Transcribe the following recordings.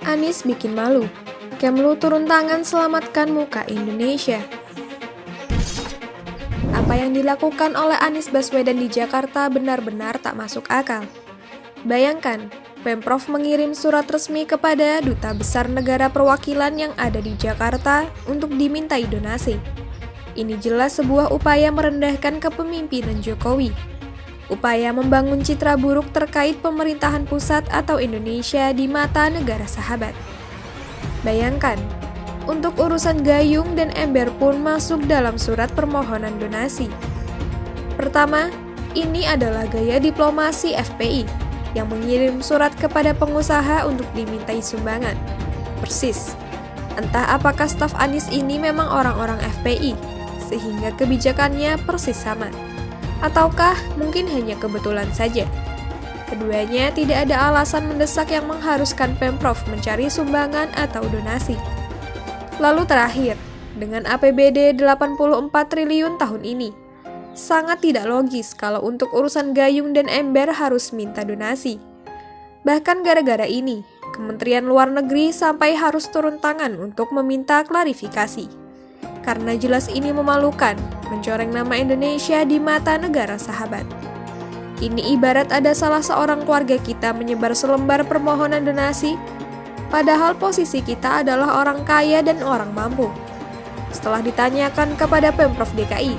Anies bikin malu. Kemlu turun tangan selamatkan muka Indonesia. Apa yang dilakukan oleh Anies Baswedan di Jakarta benar-benar tak masuk akal. Bayangkan, Pemprov mengirim surat resmi kepada Duta Besar Negara Perwakilan yang ada di Jakarta untuk dimintai donasi. Ini jelas sebuah upaya merendahkan kepemimpinan Jokowi. Upaya membangun citra buruk terkait pemerintahan pusat atau Indonesia di mata negara sahabat. Bayangkan, untuk urusan gayung dan ember pun masuk dalam surat permohonan donasi. Pertama, ini adalah gaya diplomasi FPI yang mengirim surat kepada pengusaha untuk dimintai sumbangan. Persis. Entah apakah staf Anies ini memang orang-orang FPI, sehingga kebijakannya persis sama. Ataukah mungkin hanya kebetulan saja? Keduanya tidak ada alasan mendesak yang mengharuskan Pemprov mencari sumbangan atau donasi. Lalu terakhir, dengan APBD 84 triliun tahun ini, sangat tidak logis kalau untuk urusan gayung dan ember harus minta donasi. Bahkan gara-gara ini, Kementerian Luar Negeri sampai harus turun tangan untuk meminta klarifikasi. Karena jelas ini memalukan, mencoreng nama Indonesia di mata negara sahabat. Ini ibarat ada salah seorang keluarga kita menyebar selembar permohonan donasi, padahal posisi kita adalah orang kaya dan orang mampu. Setelah ditanyakan kepada Pemprov DKI,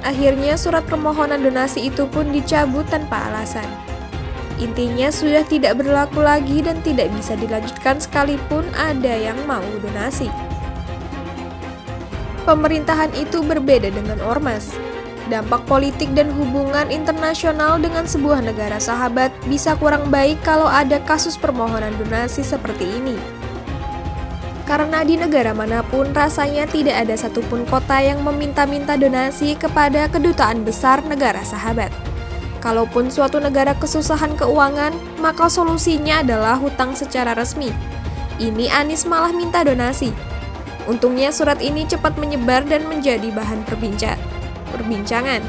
akhirnya surat permohonan donasi itu pun dicabut tanpa alasan. Intinya sudah tidak berlaku lagi dan tidak bisa dilanjutkan sekalipun ada yang mau donasi. Pemerintahan itu berbeda dengan ormas. Dampak politik dan hubungan internasional dengan sebuah negara sahabat bisa kurang baik kalau ada kasus permohonan donasi seperti ini. Karena di negara manapun rasanya tidak ada satupun kota yang meminta-minta donasi kepada kedutaan besar negara sahabat. Kalaupun suatu negara kesusahan keuangan, maka solusinya adalah hutang secara resmi. Ini Anies malah minta donasi. Untungnya surat ini cepat menyebar dan menjadi bahan perbincangan.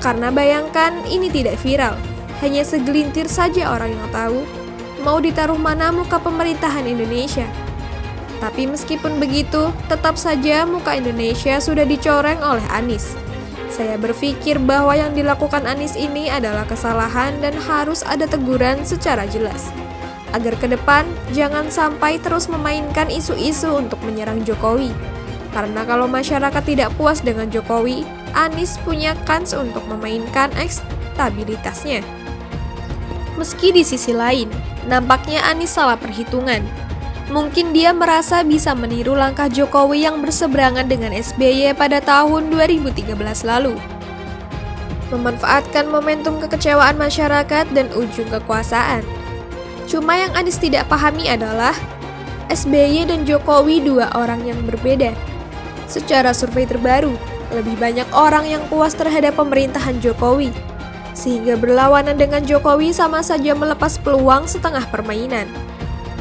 Karena bayangkan ini tidak viral, hanya segelintir saja orang yang tahu, mau ditaruh mana muka pemerintahan Indonesia. Tapi meskipun begitu, tetap saja muka Indonesia sudah dicoreng oleh Anies. Saya berpikir bahwa yang dilakukan Anies ini adalah kesalahan dan harus ada teguran secara jelas. Agar ke depan jangan sampai terus memainkan isu-isu untuk menyerang Jokowi. Karena kalau masyarakat tidak puas dengan Jokowi, Anies punya kans untuk memainkan ekstabilitasnya. Meski di sisi lain, nampaknya Anies salah perhitungan. Mungkin dia merasa bisa meniru langkah Jokowi yang berseberangan dengan SBY pada tahun 2013 lalu. Memanfaatkan momentum kekecewaan masyarakat dan ujung kekuasaan. Cuma yang Anies tidak pahami adalah SBY dan Jokowi dua orang yang berbeda. Secara survei terbaru, lebih banyak orang yang puas terhadap pemerintahan Jokowi. Sehingga berlawanan dengan Jokowi sama saja melepas peluang setengah permainan.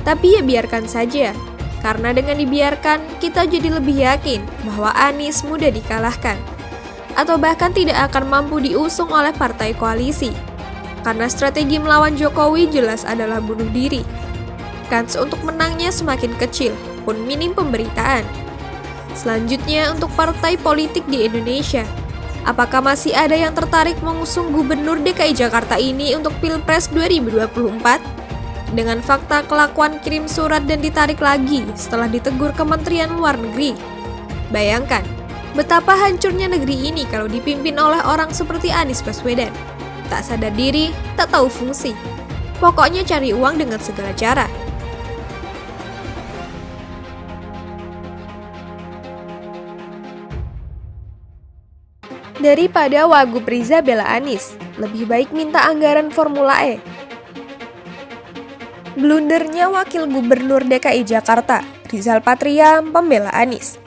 Tapi ya biarkan saja, karena dengan dibiarkan kita jadi lebih yakin bahwa Anies mudah dikalahkan. Atau bahkan tidak akan mampu diusung oleh partai koalisi. Karena strategi melawan Jokowi jelas adalah bunuh diri. Kans untuk menangnya semakin kecil, pun minim pemberitaan. Selanjutnya untuk partai politik di Indonesia. Apakah masih ada yang tertarik mengusung Gubernur DKI Jakarta ini untuk Pilpres 2024? Dengan fakta kelakuan kirim surat dan ditarik lagi setelah ditegur Kementerian Luar Negeri. Bayangkan, betapa hancurnya negeri ini kalau dipimpin oleh orang seperti Anies Baswedan. Tak sadar diri, tak tahu fungsi. Pokoknya cari uang dengan segala cara. Daripada Wagub Riza bela Anies, lebih baik minta anggaran Formula E. Blundernya Wakil Gubernur DKI Jakarta, Rizal Patria, pembela Anies.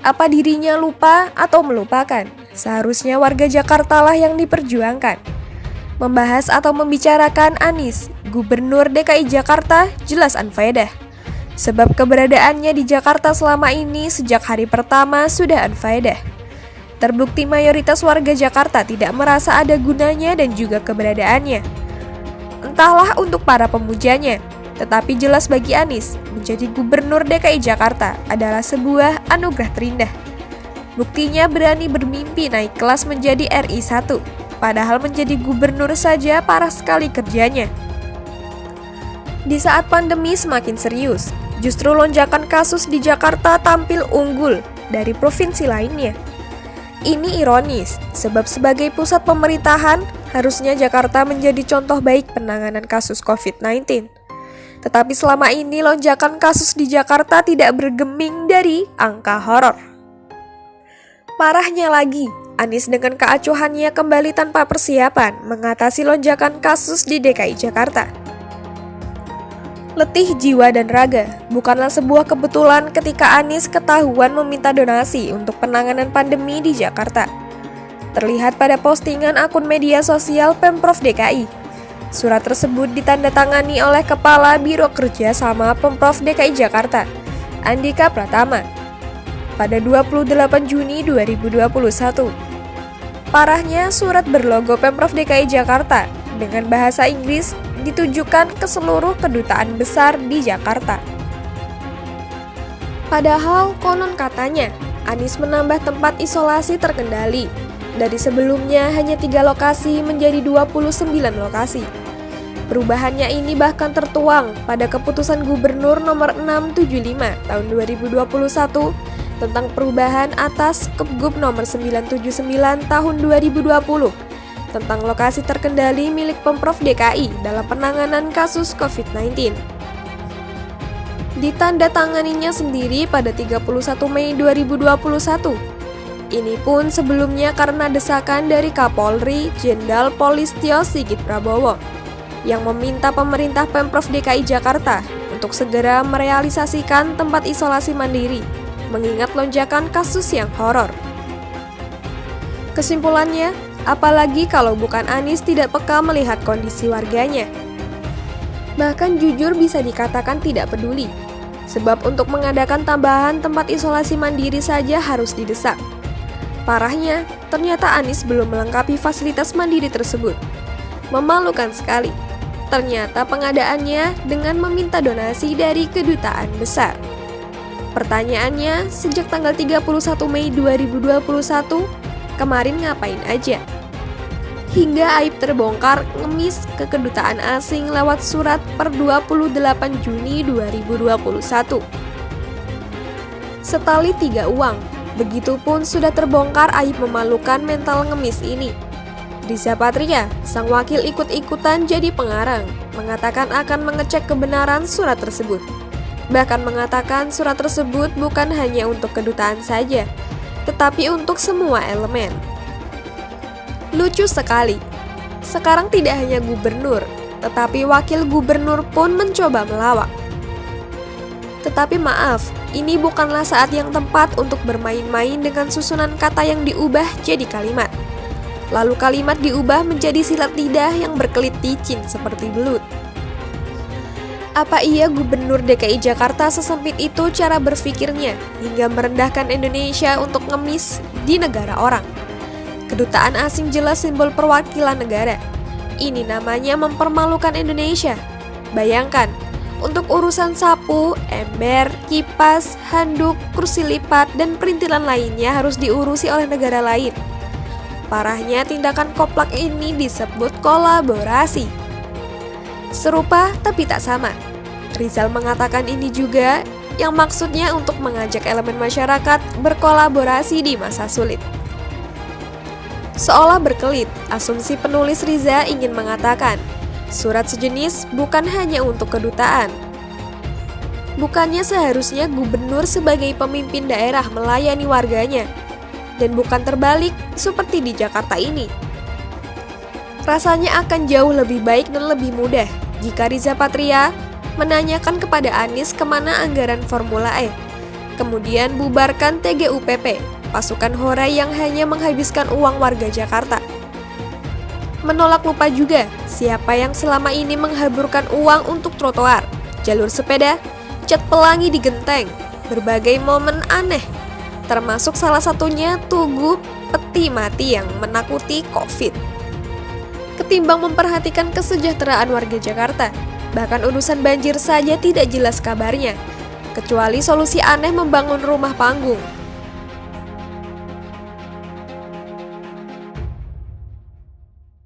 Apa dirinya lupa atau melupakan? Seharusnya warga Jakarta lah yang diperjuangkan. Membahas atau membicarakan Anies, Gubernur DKI Jakarta, jelas unfaedah. Sebab keberadaannya di Jakarta selama ini sejak hari pertama sudah unfaedah. Terbukti mayoritas warga Jakarta tidak merasa ada gunanya dan juga keberadaannya. Entahlah untuk para pemujanya, Tetapi jelas bagi Anies, menjadi Gubernur DKI Jakarta adalah sebuah anugerah terindah. Buktinya berani bermimpi naik kelas menjadi RI 1, padahal menjadi gubernur saja parah sekali kerjanya. Di saat pandemi semakin serius, justru lonjakan kasus di Jakarta tampil unggul dari provinsi lainnya. Ini ironis, sebab sebagai pusat pemerintahan, harusnya Jakarta menjadi contoh baik penanganan kasus COVID-19. Tetapi selama ini lonjakan kasus di Jakarta tidak bergeming dari angka horor. Parahnya lagi, Anies dengan keacuhannya kembali tanpa persiapan mengatasi lonjakan kasus di DKI Jakarta. Letih jiwa dan raga bukanlah sebuah kebetulan ketika Anies ketahuan meminta donasi untuk penanganan pandemi di Jakarta. Terlihat pada postingan akun media sosial Pemprov DKI. Surat tersebut ditandatangani oleh Kepala Biro Kerja Sama Pemprov DKI Jakarta, Andika Pratama, pada 28 Juni 2021. Parahnya, surat berlogo Pemprov DKI Jakarta dengan bahasa Inggris ditujukan ke seluruh kedutaan besar di Jakarta. Padahal konon katanya, Anies menambah tempat isolasi terkendali. Dari sebelumnya hanya 3 lokasi menjadi 29 lokasi. Perubahannya ini bahkan tertuang pada Keputusan Gubernur Nomor 675 Tahun 2021 tentang perubahan atas Kepgub Nomor 979 Tahun 2020 tentang lokasi terkendali milik Pemprov DKI dalam penanganan kasus COVID-19. Ditandatanganinya sendiri pada 31 Mei 2021. Ini pun sebelumnya karena desakan dari Kapolri Jenderal Polistio Sigit Prabowo yang meminta pemerintah Pemprov DKI Jakarta untuk segera merealisasikan tempat isolasi mandiri, mengingat lonjakan kasus yang horor. Kesimpulannya, apalagi kalau bukan Anies tidak peka melihat kondisi warganya. Bahkan jujur bisa dikatakan tidak peduli, sebab untuk mengadakan tambahan tempat isolasi mandiri saja harus didesak. Parahnya, ternyata Anies belum melengkapi fasilitas mandiri tersebut. Memalukan sekali. Ternyata pengadaannya dengan meminta donasi dari kedutaan besar. Pertanyaannya, sejak tanggal 31 Mei 2021, kemarin ngapain aja? Hingga aib terbongkar ngemis ke kedutaan asing lewat surat per 28 Juni 2021. Setali 3 uang, begitupun sudah terbongkar aib memalukan mental ngemis ini. Riza Patria, sang wakil ikut-ikutan jadi pengarang, mengatakan akan mengecek kebenaran surat tersebut. Bahkan mengatakan surat tersebut bukan hanya untuk kedutaan saja, tetapi untuk semua elemen. Lucu sekali, sekarang tidak hanya gubernur, tetapi wakil gubernur pun mencoba melawak. Tetapi maaf, ini bukanlah saat yang tepat untuk bermain-main dengan susunan kata yang diubah jadi kalimat. Lalu kalimat diubah menjadi silat lidah yang berkelit licin seperti belut. Apa iya Gubernur DKI Jakarta sesempit itu cara berpikirnya hingga merendahkan Indonesia untuk ngemis di negara orang? Kedutaan asing jelas simbol perwakilan negara. Ini namanya mempermalukan Indonesia. Bayangkan, untuk urusan sapu, ember, kipas, handuk, kursi lipat, dan perintilan lainnya harus diurusi oleh negara lain. Parahnya tindakan koplak ini disebut kolaborasi. Serupa tapi tak sama. Rizal mengatakan ini juga yang maksudnya untuk mengajak elemen masyarakat berkolaborasi di masa sulit. Seolah berkelit, asumsi penulis Riza ingin mengatakan, surat sejenis bukan hanya untuk kedutaan. Bukannya seharusnya gubernur sebagai pemimpin daerah melayani warganya, dan bukan terbalik seperti di Jakarta ini. Rasanya akan jauh lebih baik dan lebih mudah jika Riza Patria menanyakan kepada Anies kemana anggaran Formula E, kemudian bubarkan TGUPP, pasukan Horai yang hanya menghabiskan uang warga Jakarta. Menolak lupa juga siapa yang selama ini menghaburkan uang untuk trotoar, jalur sepeda, cat pelangi di genteng, berbagai momen aneh, termasuk salah satunya tugu peti mati yang menakuti COVID. Ketimbang memperhatikan kesejahteraan warga Jakarta, Bahkan urusan banjir saja tidak jelas kabarnya. Kecuali solusi aneh membangun rumah panggung.